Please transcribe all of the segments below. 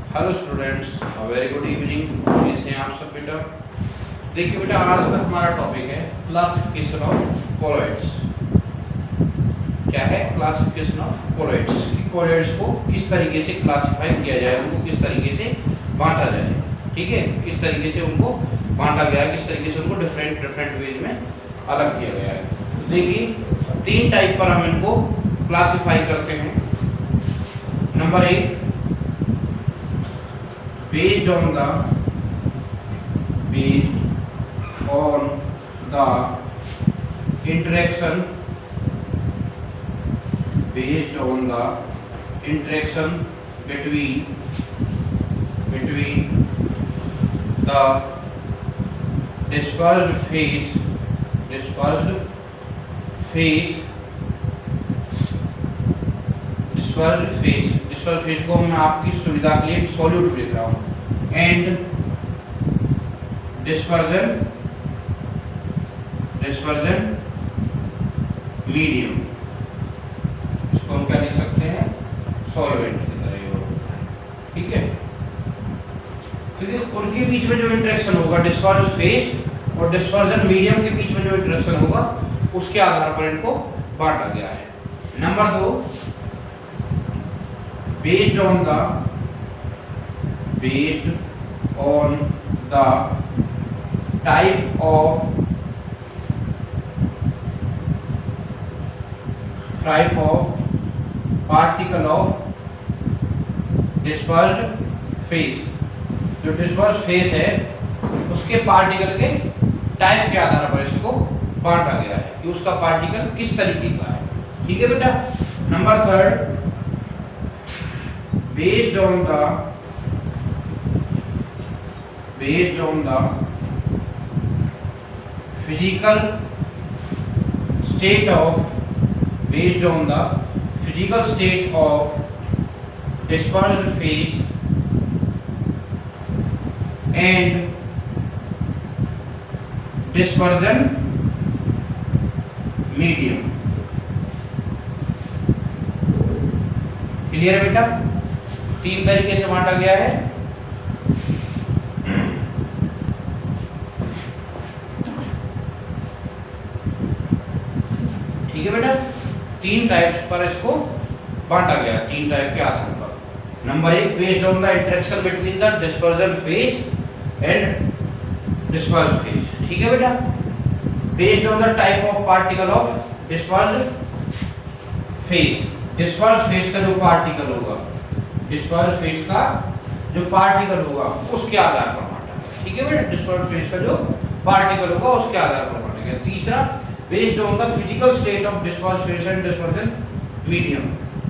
Hello students, very good evening. कैसे हैं आप सब बेटा? देखिए बेटा, आज का हमारा टॉपिक है क्लासिफिकेशन ऑफ कोलॉइड्स। क्या है? Classification of colloids. कोलॉइड्स को किस तरीके से क्लासिफाई किया जाए, उनको किस तरीके से बांटा जाए, ठीक है, किस तरीके से उनको बांटा गया है, किस तरीके से उनको डिफरेंट वेज में अलग किया गया है। तो देखिए, 3 टाइप पर हम इनको क्लासिफाई करते हैं। Number 1, based on the interaction between the dispersed phase को मैं आपकी सुविधा के लिए सॉल्यूट लिख रहा हूँ, एंड डिस्पर्जन मीडियम। इसको हम क्या लिख सकते हैं? सॉल्वेंट की तरह ही होता है, ठीक है। क्योंकि उनके बीच में जो इंटरेक्शन होगा, डिस्पर्ज फेज और डिस्पर्जन मीडियम के बीच में जो इंटरेक्शन होगा, उसके आधार पर इनको बांटा गया है। Number 2, based on the type of particle of dispersed phase। जो डिस्पर्स फेज है उसके पार्टिकल के टाइप के आधार पर इसको बांटा गया है कि उसका पार्टिकल किस तरीके का है, ठीक है बेटा। Number 3, based on the physical state of dispersed phase and dispersion medium। Clear है बेटा? 3 तरीके से बांटा गया है। ठीक है बेटा, 3 टाइप्स पर इसको बांटा गया है, 3 टाइप के आधार पर। Number 1, based on the interaction between the dispersion phase and disperse phase, ठीक है बेटा। Based on the type of particle of disperse phase, disperse phase का जो पार्टिकल होगा, डिस्पर्स फेज का जो पार्टिकल होगा उसके आधार पर बांटा, ठीक है बेटा। डिस्पर्स फेज का जो पार्टिकल होगा उसके आधार पर बांटा गया। तीसरा, based on the physical state of disperse phase and dispersion medium,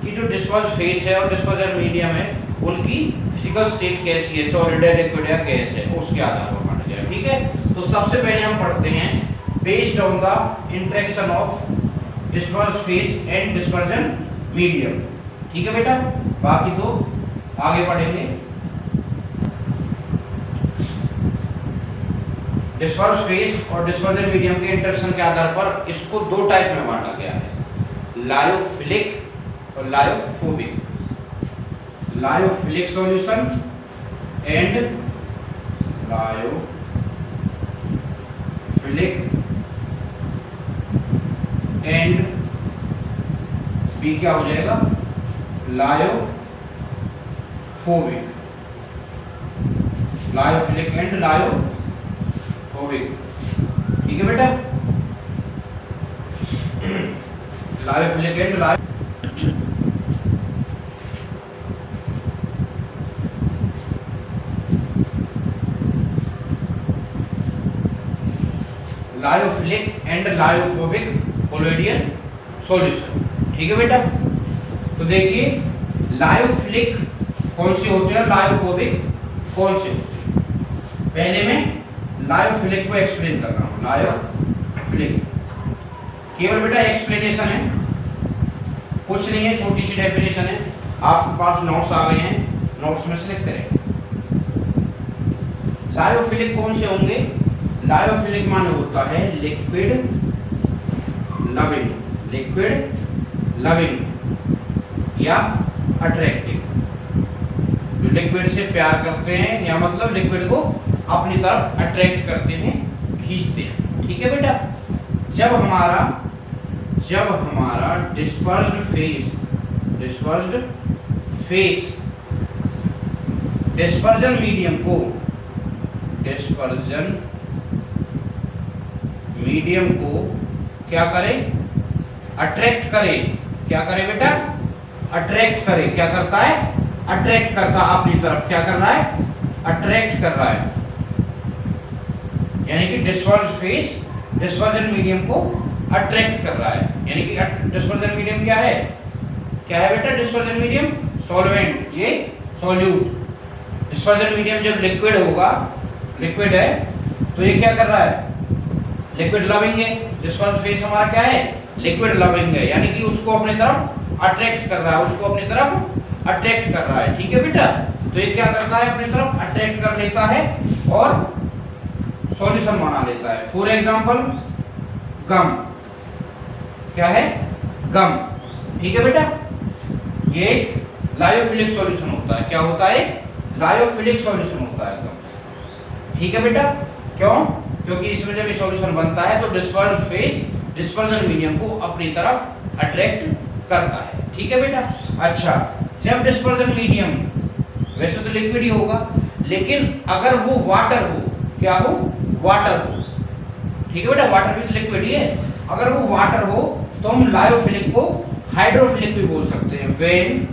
कि जो डिस्पर्स फेज है और डिस्पर्जन मीडियम है उनकी फिजिकल स्टेट कैसी है, सॉलिड है, लिक्विड है, गैस है, उसके आधार पर बांटा गया, ठीक है। तो सबसे पहले हम पढ़ते हैं based on the interaction of disperse phase and dispersion medium, ठीक है बेटा। बाकी तो आगे पढ़ेंगे। डिस्पर्स फेज और डिस्पर्जन मीडियम के इंटरेक्शन के आधार पर इसको 2 टाइप में बांटा गया है, लायोफिलिक और lyophobic. Lyophilic solution and lyophilic and B क्या हो जाएगा? लायोफोबिक। लायोफिलिक एंड लायोफोबिक, ठीक है बेटा। लायोफिलिक एंड लायोफोबिक कोलोइडियल सॉल्यूशन, ठीक है बेटा। तो देखिए, लायोफिलिक कौन से होते हैं, लायोफोबिक कौन से होते हैं। पहले मैं लायोफिलिक को एक्सप्लेन कर रहा हूँ। लायोफिलिक केवल बेटा एक्सप्लेनेशन है, कुछ नहीं है, छोटी सी डेफिनेशन है। आपके पास नोट्स आ गए हैं, नोट्स में से लिखते रहे। लायोफिलिक कौन से होंगे? लायोफिलिक माने होता है लिक्विड लविंग या अट्रैक्टिव। जो जो लिक्विड से प्यार करते हैं या मतलब लिक्विड को अपनी तरफ अट्रैक्ट करते हैं, खींचते हैं। ठीक है बेटा, जब हमारा डिस्पर्स्ड फेस डिस्पर्जन मीडियम को क्या करे, अट्रैक्ट करे। क्या करे बेटा, अट्रैक्ट करे। क्या करता है, अट्रैक्ट करता अपनी तरफ। क्या कर रहा है, अट्रैक्ट कर रहा है। यानी कि डिस्पर्स्ड फेस डिस्पर्जन मीडियम को अट्रैक्ट कर रहा है। यानी कि डिस्पर्जन मीडियम क्या है, क्या है बेटा, डिस्पर्जन मीडियम सॉल्वेंट, ये सॉल्यूट। डिस्पर्जन मीडियम जब लिक्विड होगा, लिक्विड है तो ये क्या कर रहा है, लिक्विड लविंग है। डिस्पर्स्ड फेस हमारा क्या है, लिक्विड लविंग है, यानी कि उसको अपनी तरफ अट्रैक्ट कर रहा है, उसको अपनी तरफ अट्रैक्ट कर रहा है। ठीक है बेटा, तो ये क्या करता है, अपनी तरफ अट्रैक्ट कर लेता है और सॉल्यूशन बना लेता है। फॉर एग्जांपल गम, क्या है, गम। ठीक है बेटा, ये एक लायोफिलिक सॉल्यूशन होता है। क्या होता है, लायोफिलिक सॉल्यूशन होता है गम। ठीक है बेटा, क्यों, क्योंकि इसमें जब ये सॉल्यूशन बनता है तो डिस्पर्स्ड फेस डिस्पर्जन मीडियम को अपनी तरफ अट्रैक्ट करता है। ठीक है बेटा। अच्छा, जब डिस्पर्जन मीडियम वैसे तो लिक्विड ही होगा, लेकिन अगर वो वाटर हो, क्या हो, वाटर हो। ठीक है बेटा, वाटर भी तो लिक्विड ही है। अगर वो वाटर हो तो हम लायोफिलिक को हाइड्रोफिलिक भी बोल सकते हैं। When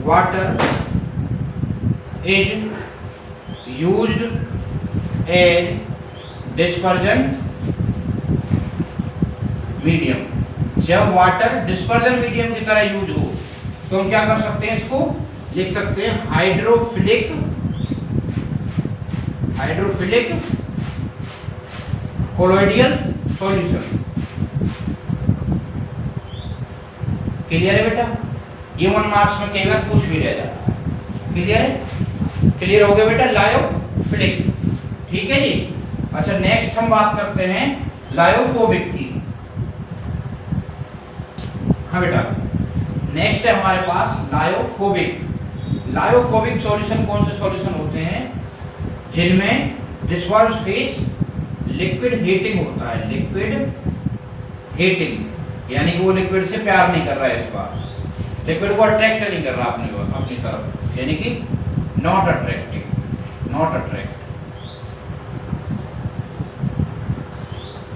water is used as dispersion medium, जब वाटर डिस्पर्जन मीडियम की तरह यूज हो तो हम क्या कर सकते हैं, इसको लिख सकते हैं हाइड्रोफिलिक कोलोइडियल सॉल्यूशन। क्लियर है बेटा, ये 1 मार्क्स में कई बार पूछ भी रह जाता है। क्लियर है, क्लियर हो गया बेटा, लायोफिलिक। ठीक है जी। अच्छा, नेक्स्ट हम बात करते हैं लायोफोबिक की। हाँ बेटा, नेक्स्ट है हमारे पास लायोफोबिक। लायोफोबिक सॉल्यूशन कौन से सॉल्यूशन होते हैं, जिनमें डिस्पर्स्ड फेस लिक्विड हीटिंग होता है। लिक्विड हीटिंग यानी कि वो लिक्विड से प्यार नहीं कर रहा है, इस बार लिक्विड को अट्रैक्ट नहीं कर रहा अपनी तरफ, यानी कि नॉट अट्रैक्ट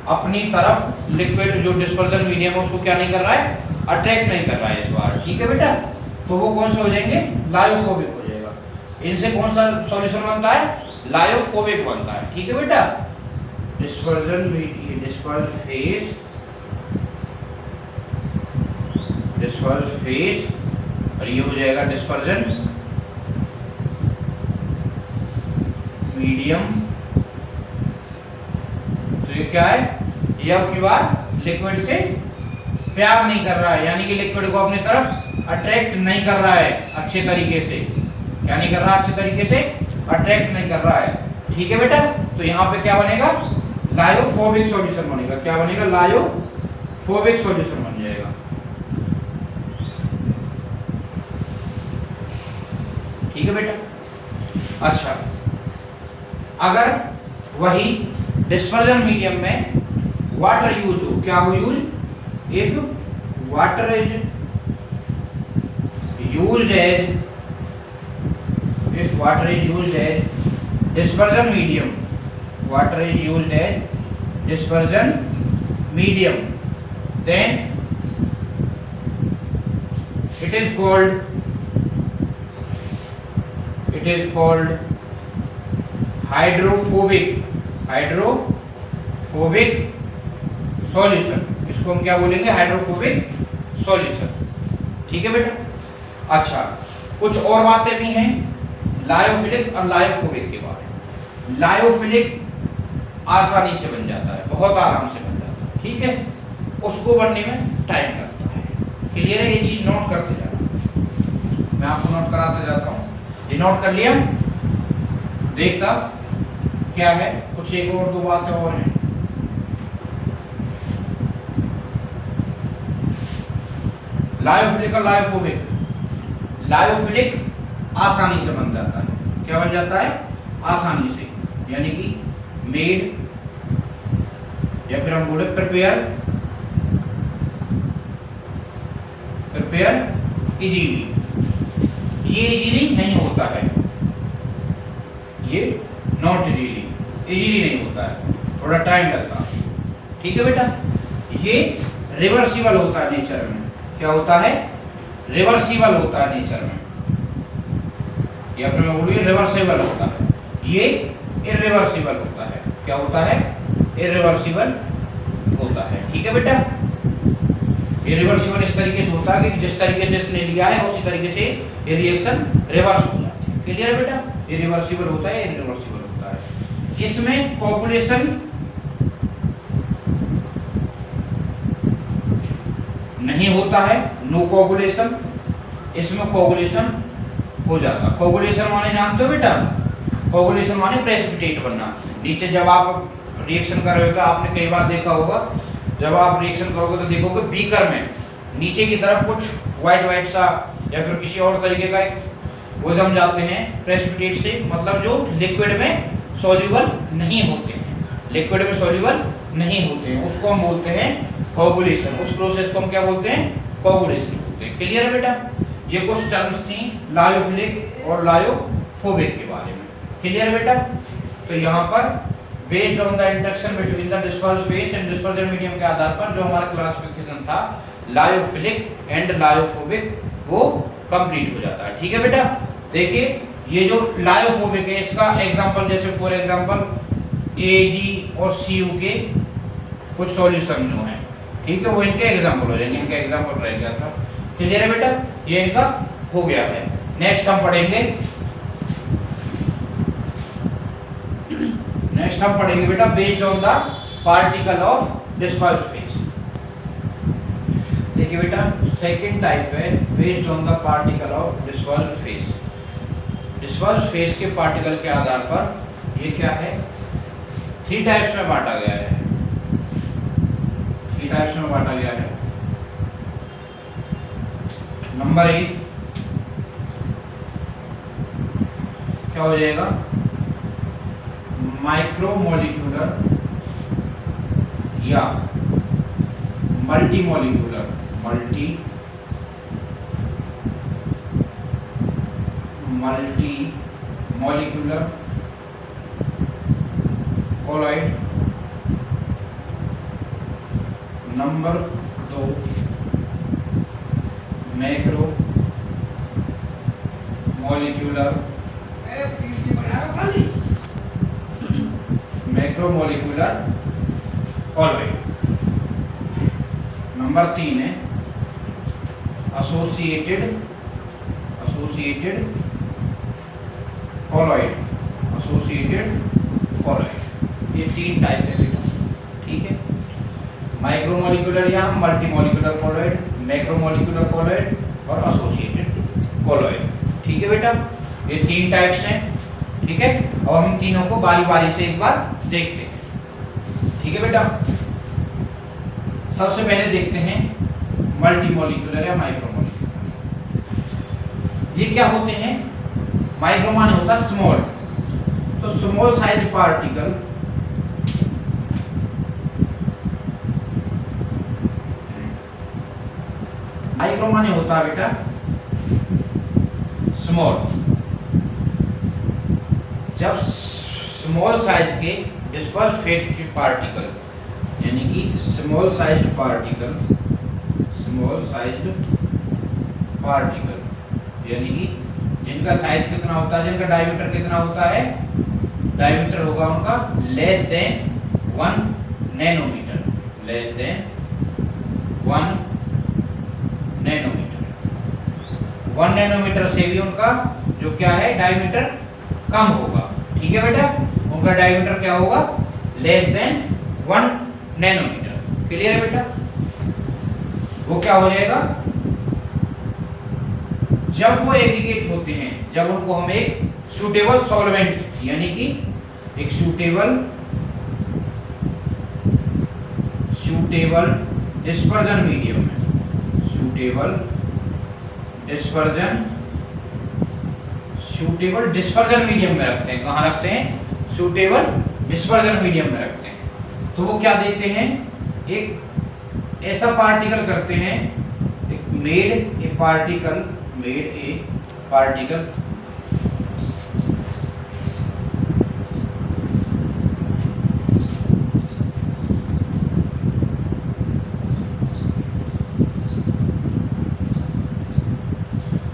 अपनी तरफ लिक्विड जो डिस्पर्जन मीडियम है उसको क्या नहीं कर रहा है, अट्रैक्ट नहीं कर रहा है इस बार। ठीक है बेटा, तो वो कौन से हो जाएंगे, लायोफोबिक हो जाएगा। इनसे कौन सा सॉल्यूशन बनता है, लायोफोबिक बनता है। ठीक है बेटा, डिस्पर्जन फेस और ये हो जाएगा डिस्पर्जन मीडियम। तो ये क्या है, ये अब की बार लिक्विड से प्यार नहीं कर रहा है, यानी कि लिक्विड को अपनी तरफ अट्रैक्ट नहीं कर रहा है अच्छे तरीके से। क्या नहीं कर रहा, अच्छे तरीके से अट्रैक्ट नहीं कर रहा है। ठीक है बेटा, तो यहाँ पे क्या बनेगा, लायोफोबिक सॉल्यूशन बनेगा। क्या बनेगा, लायोफोबिक सॉल्यूशन बन जाएगा। ठीक है बेटा। अच्छा, अगर वही डिस्पर्जन मीडियम में वाटर यूज हो, क्या हो use, if water is used as dispersion medium, water is used as dispersion medium, then it is called hydrophobic solution. इसको हम क्या बोलेंगे, हाइड्रोफोबिक सॉल्यूशन। ठीक है बेटा। अच्छा, कुछ और बातें भी हैं लायोफिलिक और लायोफोबिक के बाद। लायोफिलिक आसानी से बन जाता है, बहुत आराम से बन जाता है। ठीक है, उसको बनने में टाइम लगता है। क्लियर है, ये चीज नोट करते जाना, मैं आपको नोट कराते जाता हूँ। ये नोट कर लिया, देखता क्या है, कुछ एक और दो बातें और हैं। लायोफिलिक और लायोफोबिक। लायोफिलिक आसानी से बन जाता है। क्या बन जाता है? आसानी से, यानी कि मेड, या फिर हम बोले प्रिपेयर इजीली। ये इजीली नहीं होता है, ये नॉट इजीली नहीं होता है, थोड़ा टाइम लगता है। ठीक है बेटा, ये रिवर्सिबल होता है नेचर में। क्या होता है? रिवर्सिबल होता है नेचर में, या फिर मैं बोलूँ रिवर्सिबल होता है। ये इरिवर्सिबल होता है। क्या होता है? इरिवर्सिबल होता है। ठीक है बेटा, ये रिवर्सिबल इस तरीके से होता है कि जिस तरीके से इसने लिया है उसी तरीके से ये रिएक्शन रिवर्स हो जाती है। क्लियर है बेटा? ये रिवर्सिबल होता है, इरिवर्सिबल होता है। इसमें कोगुलेशन नहीं होता है, नो कोगुलेशन। इसमें कोगुलेशन हो जाता है। कोगुलेशन माने जानते हो बेटा? कोगुलेशन माने प्रेसिपिटेट बनना। नीचे जब आप रिएक्शन कर रहे हो तो आपने कई बार देखा होगा, जब आप रिएक्शन करोगे तो देखोगे बीकर में नीचे की तरफ कुछ व्हाइट सा या फिर किसी और तरीके का वो जम जाते हैं प्रेसिपिटेट से, मतलब जो लिक्विड में सॉल्युबल नहीं होते हैं, लिक्विड में सॉल्युबल नहीं होते हैं, उसको हम बोलते हैं कोगुलेशन। उस प्रोसेस को हम क्या बोलते हैं? कोगुलेशन बोलते हैं। क्लियर है बेटा? ये कुछ टर्म्स थी लायोफिलिक और लायोफोबिक के बारे में। क्लियर बेटा? तो यहाँ पर based on the interaction between the disperse phase and dispersion medium के आधार पर जो हमारा क्लासिफिकेशन था लायोफिलिक एंड लायोफोबिक वो कंप्लीट हो जाता है। ठीक है बेटा? देखिए ये जो लायोफोबिक है इसका एग्जांपल, जैसे फॉर एग्जांपल AG और CU के कुछ सॉल्यूशन जो हैं, ठीक है, वो इनके एग्जांपल हो जाएंगे। इनका एग्जांपल रह गया था। क्लियर है बेटा? ये इनका हो गया है। नेक्स्ट हम पढ़ेंगे बेटा based on the particle of disperse face. देखिए बेटा, सेकंड टाइप है based on the particle of disperse face. Disperse phase के पार्टिकल के आधार पर ये क्या है? 3 टाइप्स में बांटा गया है। 3 टाइप्स में बांटा गया है। नंबर 1 क्या हो जाएगा? माइक्रोमोलिक्यूलर या multimolecular multimolecular colloid. Number 2 macromolecular colloid. Number 3 है एसोसिएटेड कोलॉइड। ये 3 टाइप है बेटा। ठीक है, माइक्रोमोलिक्यूलर या मल्टीमोलिक्यूलर कोलॉइड, मैक्रोमोलिक्यूलर कोलॉइड और एसोसिएटेड कोलॉइड। ठीक है बेटा, ये 3 टाइप्स हैं। ठीक है, और हम तीनों को बारी बारी से एक बार देखते हैं। ठीक है बेटा, सबसे पहले देखते हैं मल्टीमोलिक्यूलर या माइक्रोमोलिक्यूलर। ये क्या होते हैं? माइक्रो माने होता है स्मॉल, तो स्मॉल साइज पार्टिकल माइक्रो माने होता है बेटा स्मॉल। जब स्मॉल साइज के डिस्पर्स फेस के पार्टिकल, यानी कि स्मॉल साइज्ड पार्टिकल यानी कि जिनका साइज कितना होता है, जिनका डायमीटर कितना होता है? डायमीटर होगा उनका less than 1 nanometer, less than 1 nanometer. 1 nanometer से भी उनका जो क्या है डायमीटर कम होगा। ठीक है बेटा, उनका डायमीटर क्या होगा? Less than 1 nanometre. क्लियर है बेटा? वो क्या हो जाएगा? जब वो एग्रीगेट होते हैं, जब उनको हम एक सूटेबल सॉल्वेंट यानी कि एक सूटेबल डिस्पर्जन मीडियम में, suitable dispersion suitable dispersion medium में रखते हैं। कहाँ रखते हैं? सूटेबल डिस्पर्जन मीडियम में रखते हैं। तो वो क्या देते हैं? एक ऐसा पार्टिकल करते हैं, एक मेड ए पार्टिकल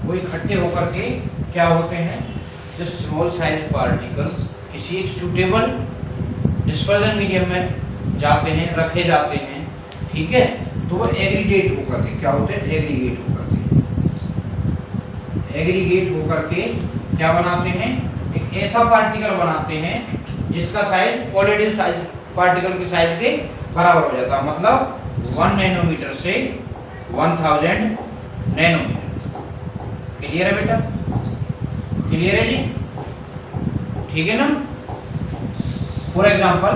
वो इकट्ठे होकर के क्या होते हैं? जो स्मॉल साइज पार्टिकल किसी एक सूटेबल डिस्पर्जन मीडियम में जाते हैं, रखे जाते हैं, ठीक है। तो वो एग्रीगेट होकर के क्या होते हैं? एग्रीगेट होकर के क्या बनाते हैं? एक ऐसा पार्टिकल बनाते हैं जिसका साइज कोलोइडल साइज पार्टिकल के साइज के बराबर हो जाता है, मतलब 1 नैनोमीटर से 1000 नैनोमीटर। क्लियर है बेटा? क्लियर है जी? ठीक है ना। फॉर एग्जाम्पल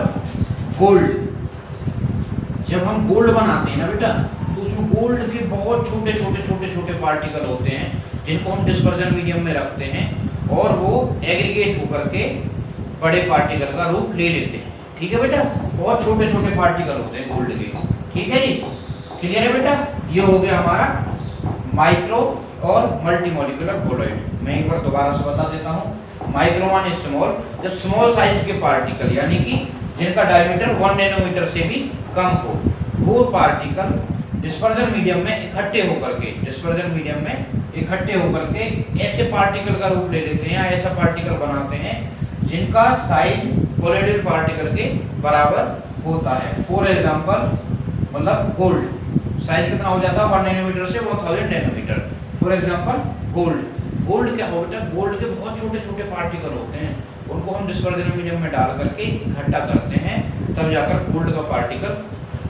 गोल्ड, जब हम गोल्ड बनाते हैं ना बेटा, तो उसमें गोल्ड के बहुत छोटे पार्टिकल होते हैं जिनको हम डिस्पर्जन मीडियम में रखते हैं और वो एग्रीगेट होकर के बड़े पार्टिकल का रूप ले लेते हैं। ठीक है बेटा, बहुत छोटे पार्टिकल होते हैं गोल्ड के। ठीक है जी, क्लियर है बेटा? ये हो गया हमारा माइक्रो और मल्टीमोलिकुलर कोलोइड। मैं एक बार दोबारा से बता देता हूँ। माइक्रो मान स्मॉल, जब स्मॉल साइज के पार्टिकल यानी कि जिनका डायमीटर 1 नैनोमीटर से भी कम हो, वो पार्टिकल डिस्पर्जन मीडियम में इकट्ठे होकर के ऐसे पार्टिकल का रूप ले लेते हैं या ऐसा पार्टिकल बनाते हैं जिनका साइज कोलोइडल पार्टिकल के बराबर होता है। फॉर एग्जांपल मतलब गोल्ड साइज कितना हो जाता है? 1 नैनोमीटर से 1000 नैनोमीटर। फॉर एग्जांपल गोल्ड क्या होता है? गोल्ड के बहुत छोटे पार्टिकल होते हैं, उनको हम डिस्पर्जन मीडियम में डाल करके इकट्ठा करते हैं, तब जाकर गोल्ड का पार्टिकल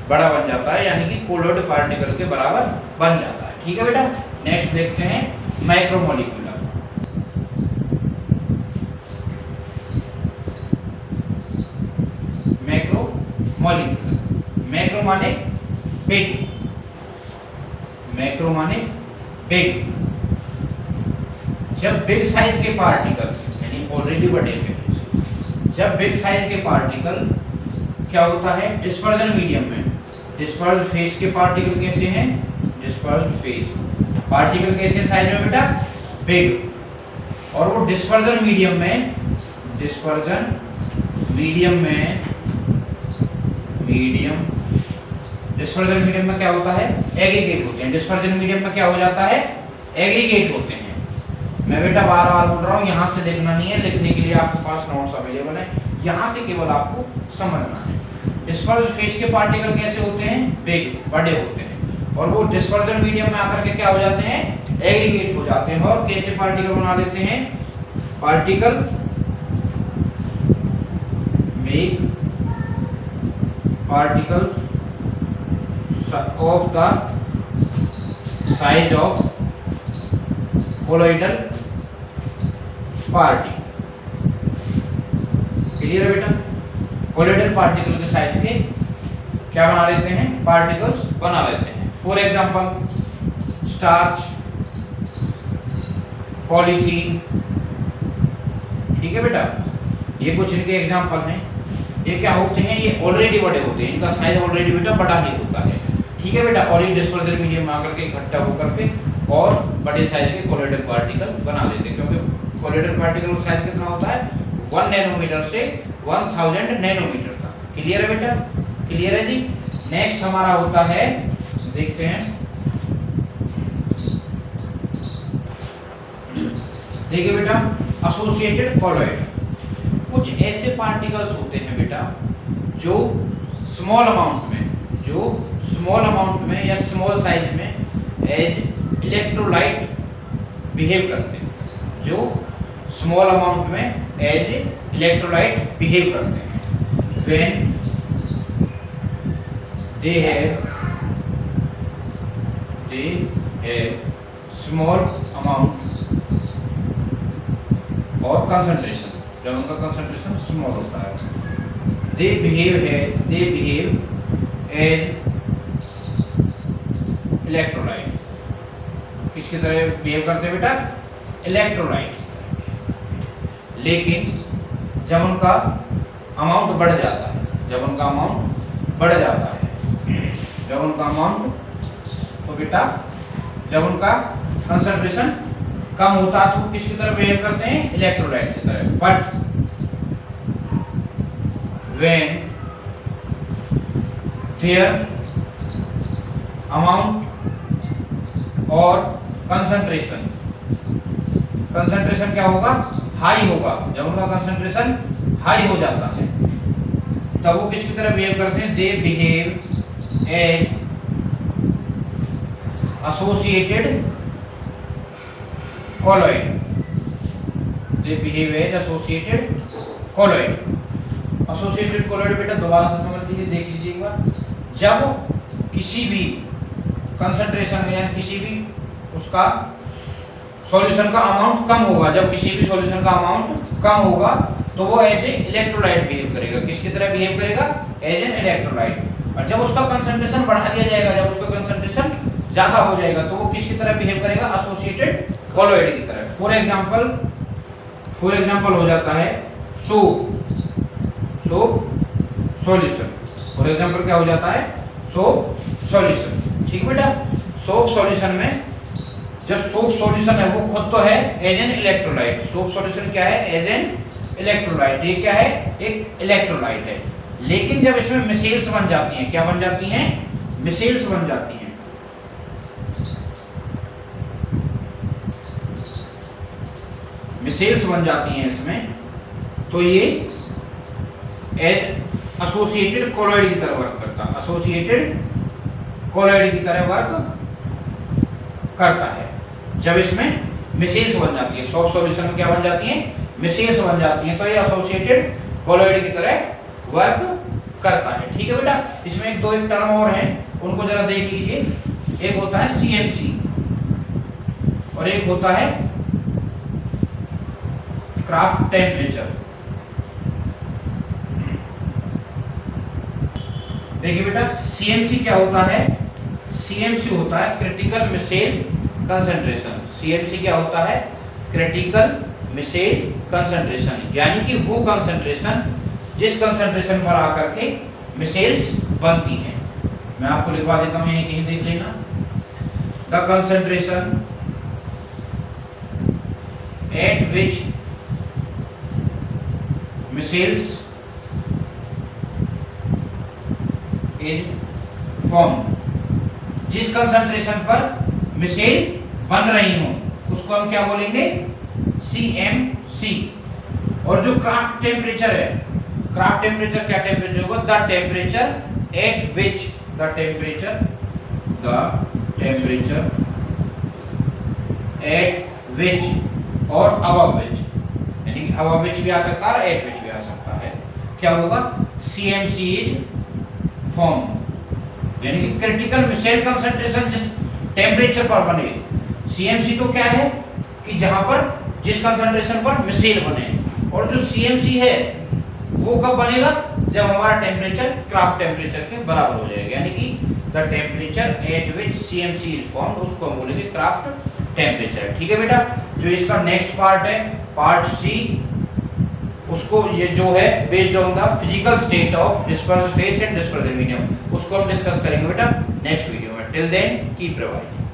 बड़ा बन जाता है, यानी कि कोलोइड पार्टिकल के बराबर बन जाता है। ठीक है बेटा, नेक्स्ट देखते हैं मैक्रोमोलिकुलर। मैक्रो माने बिग, जब बिग साइज के पार्टिकल यानी ऑलरेडी बड़े हैं, जब बिग साइज के पार्टिकल क्या होता है? डिस्पर्जन मीडियम में डिस्पर्ज फेज के पार्टिकल कैसे हैं? डिस्पर्ज फेज पार्टिकल कैसे साइज में बेटा? बिग। और वो डिस्पर्जन मीडियम में क्या होता है? एग्रीगेट होते हैं। डिस्पर्जन मीडियम में क्या हो जाता है? एग्रीगेट होते हैं। मैं बेटा बार बार बोल रहा हूँ, यहाँ से देखना नहीं है, लिखने के लिए आपके पास नोट्स अवेलेबल है, यहाँ से केवल आपको समझना है। डिस्पर्ज फेज के पार्टिकल कैसे होते हैं? बिग, बड़े होते हैं, और वो डिस्पर्जन मीडियम में आकर के क्या हो जाते हैं? एग्रीगेट हो जाते हैं और कैसे पार्टिकल बना लेते हैं? Particle make particle of the size of colloidal particle. Clear है बेटा? कोलोइडल पार्टिकल के साइज के क्या बना लेते हैं? पार्टिकल्स बना लेते हैं। For example starch, polythene. ठीक है बेटा, ये कुछ इनके एग्जांपल हैं। ये क्या होते हैं? ये ऑलरेडी बड़े होते हैं, इनका साइज ऑलरेडी बेटा बड़ा ही होता है। ठीक है बेटा, और ये डिस्पर्जन मीडियम में आकर के इकट्ठा होकर के और बड़े साइज के कोलोइडल पार्टिकल बना लेते हैं, क्योंकि कोलोइडल पार्टिकल का साइज कितना होता है? 1 नैनोमीटर से 1000 नैनोमीटर तक। क्लियर है बेटा? क्लियर है जी? नेक्स्ट हमारा होता है, देखते हैं, देखिए बेटा, एसोसिएटेड कोलोइड। कुछ ऐसे पार्टिकल्स होते हैं बेटा जो स्मॉल अमाउंट में या स्मॉल साइज में एज इलेक्ट्रोलाइट बिहेव करते हैं, जो स्मॉल अमाउंट में एज इलेक्ट्रोलाइट बिहेव करते हैं। When they have small amount और concentration, जब उनका concentration small होता है, they behave as electrolyte। किसकी तरह बिहेव करते हैं बेटा? इलेक्ट्रोलाइट। लेकिन जब उनका अमाउंट बढ़ जाता है, जब उनका अमाउंट बढ़ जाता है, जब उनका अमाउंट, तो बेटा जब उनका कंसंट्रेशन कम होता है तो वो किसकी तरह बिहेव करते हैं, इलेक्ट्रोलाइट की तरह। बट व्हेन देयर अमाउंट और कंसंट्रेशन, कंसंट्रेशन क्या होगा, हाई होगा, जब उनका कंसंट्रेशन हाई हो जाता है तब वो किसकी तरह बिहेव करते हैं, they behave as associated colloid, they behave as associated colloid. Associated colloid बेटा दोबारा से समझ लीजिए, देख लीजिए एक बार। जब किसी भी कंसंट्रेशन या किसी भी उसका सॉल्यूशन का अमाउंट कम होगा, जब किसी भी सॉल्यूशन का अमाउंट कम होगा तो वो एज ए इलेक्ट्रोलाइट बिहेव करेगा। किसकी तरह बिहेव करेगा, एज एन इलेक्ट्रोलाइट। और जब उसका कंसंट्रेशन बढ़ा दिया जाएगा, जब उसका कंसंट्रेशन ज्यादा हो जाएगा तो वो किसकी तरह बिहेव करेगा, एसोसिएटेड कॉलॉइड की तरह। फॉर एग्जांपल हो जाता है सोप सॉल्यूशन। फॉर एग्जांपल क्या हो जाता है, सोप सॉल्यूशन। ठीक बेटा, सोप सॉल्यूशन में जब सोप सॉल्यूशन है वो खुद तो है as an electrolyte. Soap solution क्या है, एज एन इलेक्ट्रोलाइट। ये क्या है, एक इलेक्ट्रोलाइट है। लेकिन जब इसमें मिसेल्स बन जाती हैं, क्या बन जाती हैं, मिसेल्स बन जाती हैं। मिसेल्स बन जाती हैं इसमें, तो ये एज एसोसिएटेड कॉलॉइड की तरह वर्क करता है, एसोसिएटेड कॉलॉइड की तरह वर्क करता है। जब इसमें मिसेल्स बन जाती है, सॉफ्ट सॉल्यूशन में क्या बन जाती है, मिसेल्स बन जाती हैं, तो ये एसोसिएटेड कॉलॉइड की तरह वर्क करता है। ठीक है बेटा, इसमें एक टर्म और हैं, उनको जरा देख लीजिए। एक होता है CMC और एक होता है क्राफ्ट टेम्परेचर। देखिए बेटा, CMC क्या होता है, CMC होता है क्रिटिकल मिसेल कंसंट्रेशन। CMC क्या होता है, क्रिटिकल मिसेल कंसंट्रेशन, यानी कि वो कंसंट्रेशन जिस कंसंट्रेशन पर आकर के मिसेल्स बनती हैं। मैं आपको लिखवा देता हूं, यहीं कहीं देख लेना। The concentration eight which micelles is form, जिस कंसंट्रेशन पर मिसेल बन रही हो उसको हम क्या बोलेंगे, CMC। और जो क्राफ्ट टेम्परेचर है, क्राफ्ट टेम्परेचर क्या टेम्परेचर होगा, the temperature at which, the temperature at विच और अबव विच, यानी कि अबव विच भी आ सकता है, एट विच भी आ सकता है। क्या होगा, CMC इज फॉर्म, यानी कि क्रिटिकल मिसेल कंसंट्रेशन जिस टेम्परेचर पर बने। CMC तो क्या है कि जहां पर जिस कंसंट्रेशन पर मिसेल बने, और जो CMC है वो कब बनेगा, जब हमारा टेम्परेचर क्राफ्ट टेम्परेचर के बराबर हो जाएगा, यानी कि the temperature at which CMC is formed, उसको हम बोलेंगे क्राफ्ट टेम्परेचर। ठीक है बेटा, जो इसका नेक्स्ट पार्ट है, पार्ट C, उसको ये जो है based on the physical state of disperse phase and disperse medium, उसको हम डिस्कस करेंगे बेटा नेक्स्ट वीडियो में। Till then keep revising.